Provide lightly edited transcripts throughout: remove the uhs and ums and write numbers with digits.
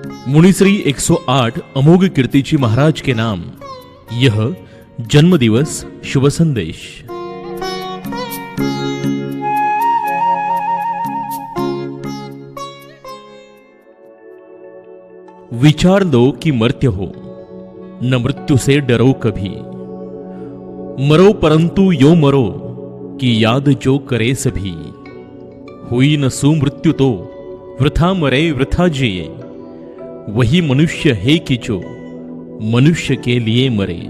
मुनिश्री 108 अमोघ कीर्तिजी महाराज के नाम यह जन्मदिवस शुभ संदेश। विचार लो कि मर्त्य हो, न मृत्यु से डरो कभी। मरो परंतु यो मरो, कि याद जो करे सभी। हुई न सुमृत्यु तो वृथा मरे वृथा जिए। वही मनुष्य है कि जो मनुष्य के लिए मरे।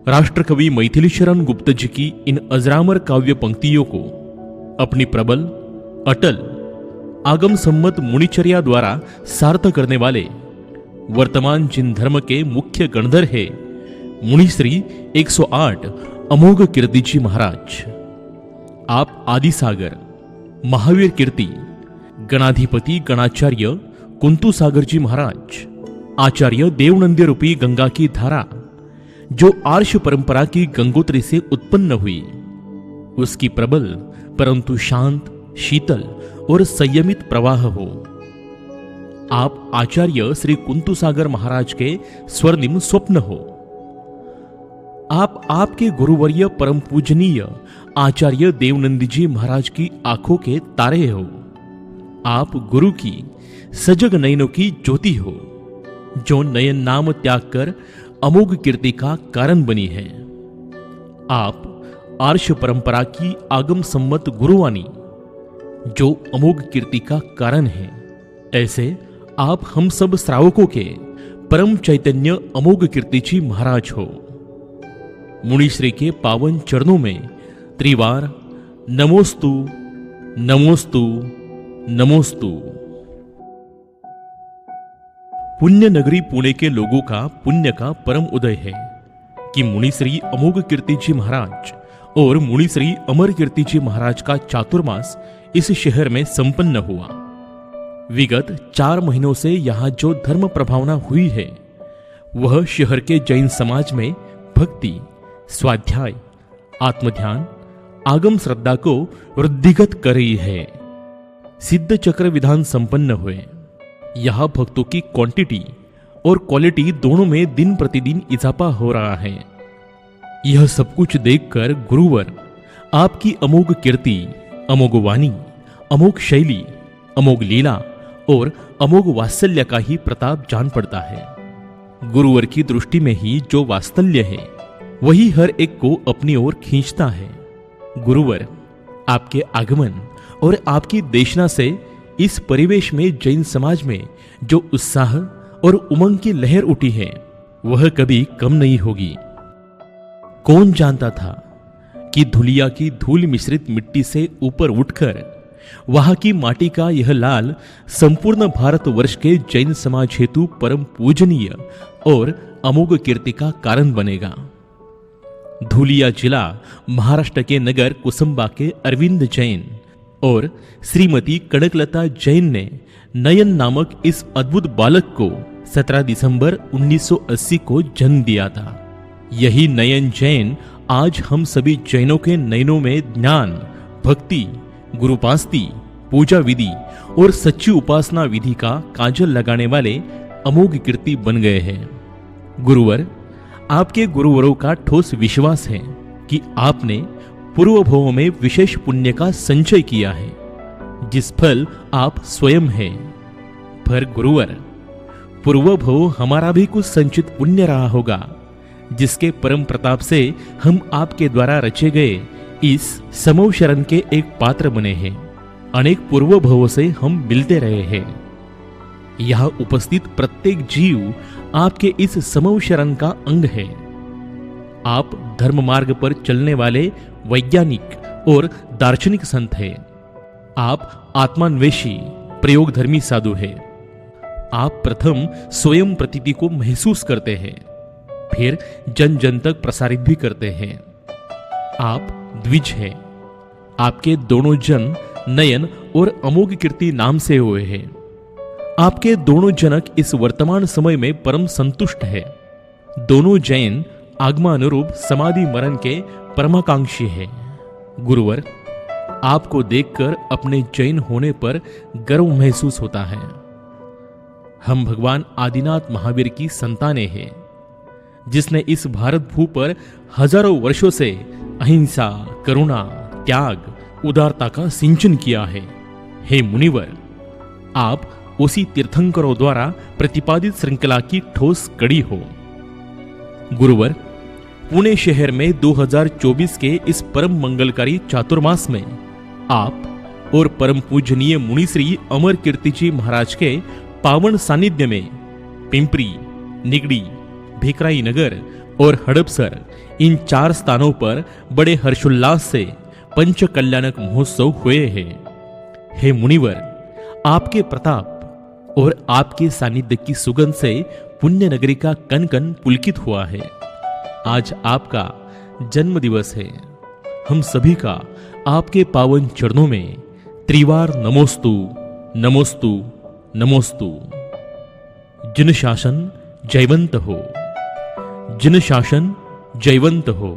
राष्ट्रकवि मैथिली शरण गुप्त जी की इन अजरामर काव्य पंक्तियों को अपनी प्रबल, अटल, आगम सम्मत मुनिचर्या द्वारा सार्थ करने वाले वर्तमान जिन धर्म के मुख्य गणधर है मुनिश्री 108 अमोघ कीर्तिजी महाराज। आप आदि सागर, महावीर कीर्ति, गणाधिपति गणाचार्य कुंतु सागर जी महाराज, आचार्य देवनंदी रूपी गंगा की धारा जो आर्ष परंपरा की गंगोत्री से उत्पन्न हुई, उसकी प्रबल परंतु शांत, शीतल और संयमित प्रवाह हो। आप आचार्य श्री कुंतु सागर महाराज के स्वर्णिम स्वप्न हो। आप आपके गुरुवर्य परम पूजनीय आचार्य देवनंदी जी महाराज की आंखों के तारे हो। आप गुरु की सजग नयनों की ज्योति हो, जो नयन नाम त्याग कर अमोघ कीर्ति का कारण बनी है। आप आर्ष परंपरा की आगम सम्मत गुरुवाणी, जो अमोघ कीर्ति का कारण है। ऐसे आप हम सब श्रावकों के परम चैतन्य अमोघ कीर्तिजी महाराज हो। मुनिश्री के पावन चरणों में त्रिवार नमोस्तु नमोस्तु नमोस्तु। पुण्य नगरी पुणे के लोगों का पुण्य का परम उदय है कि मुनिश्री अमोघ कीर्तिजी महाराज और मुनिश्री अमर कीर्तिजी महाराज का चातुर्मास इस शहर में संपन्न हुआ। विगत 4 महीनों से यहाँ जो धर्म प्रभावना हुई है वह शहर के जैन समाज में भक्ति, स्वाध्याय, आत्मध्यान, आगम श्रद्धा को वृद्धिगत कर रही है। सिद्ध चक्र विधान संपन्न हुए। यहां भक्तों की क्वांटिटी और क्वालिटी दोनों में दिन प्रतिदिन इजाफा हो रहा है। यह सब कुछ देखकर गुरुवर आपकी अमोघ कीर्ति, अमोघ वाणी, अमोघ शैली, अमोघ लीला और अमोघ वात्सल्य का ही प्रताप जान पड़ता है। गुरुवर की दृष्टि में ही जो वात्सल्य है वही हर एक को अपनी ओर खींचता है। गुरुवर आपके आगमन और आपकी देशना से इस परिवेश में जैन समाज में जो उत्साह और उमंग की लहर उठी है वह कभी कम नहीं होगी। कौन जानता था कि धुलिया की धूल मिश्रित मिट्टी से ऊपर उठकर वहां की माटी का यह लाल संपूर्ण भारतवर्ष के जैन समाज हेतु परम पूजनीय और अमोघ कीर्ति का कारण बनेगा। धुलिया जिला महाराष्ट्र के नगर कुसुम्बा के अरविंद जैन और श्रीमती कनकलता जैन ने नयन नामक इस अद्भुत बालक को 17 दिसंबर 1980 को जन्म दिया था। यही नयन जैन आज हम सभी जैनों के नयनों में ज्ञान, भक्ति, गुरुपास्ती, पूजा विधि और सच्ची उपासना विधि का काजल लगाने वाले अमोघ कीर्ति बन गए हैं। गुरुवर आपके गुरुवरों का ठोस विश्वास है कि आपने पूर्व भवों में विशेष पुण्य का संचय किया है, जिस फल आप स्वयं हैं। पर गुरुवर, पूर्व भव हमारा भी कुछ संचित पुण्य रहा होगा, जिसके परम प्रताप से हम आपके द्वारा रचे गए इस समव शरण के एक पात्र बने हैं। अनेक पूर्व भवों से हम मिलते रहे हैं। यहाँ उपस्थित प्रत्येक जीव आपके इस समव शरण का अंग है। आप धर्म मार्ग पर चलने वाले वैज्ञानिक और दार्शनिक संत हैं। आप आत्मान्वेषी प्रयोगधर्मी साधु हैं। आप प्रथम स्वयं प्रतीति को महसूस करते हैं, फिर जन जन तक प्रसारित भी करते हैं। आप द्विज हैं। आपके दोनों जन नयन और अमोघ कीर्ति नाम से हुए हैं। आपके दोनों जनक इस वर्तमान समय में परम संतुष्ट है। दोनों जैन आगमानुरूप समाधि मरण के परमाकांक्षी है। गुरुवर, आपको देखकर अपने जैन होने पर गर्व महसूस होता है। हम भगवान आदिनाथ महावीर की संतानें हैं, जिसने इस भारत भू पर हजारों वर्षों से अहिंसा, करुणा, त्याग, उदारता का सिंचन किया है। हे मुनिवर, आप उसी तीर्थंकरों द्वारा प्रतिपादित श्रृंखला की ठोस कड़ी हो। गुरुवर, पुणे शहर में 2024 के इस परम मंगलकारी चातुर्मास में आप और परम पूजनीय मुनि श्री अमर कीर्ति जी महाराज के पावन सानिध्य में पिंपरी, निगड़ी, भिकराई नगर और हड़पसर इन 4 स्थानों पर बड़े हर्षोल्लास से पंच कल्याणक महोत्सव हुए हैं। हे मुनिवर, आपके प्रताप और आपके सानिध्य की सुगंध से पुण्य नगरी का कन कन पुलकित हुआ है। आज आपका जन्म दिवस है। हम सभी का आपके पावन चरणों में त्रिवार नमोस्तु, नमोस्तु, नमोस्तु। जिन शासन जयवंत हो, जिन शासन जयवंत हो।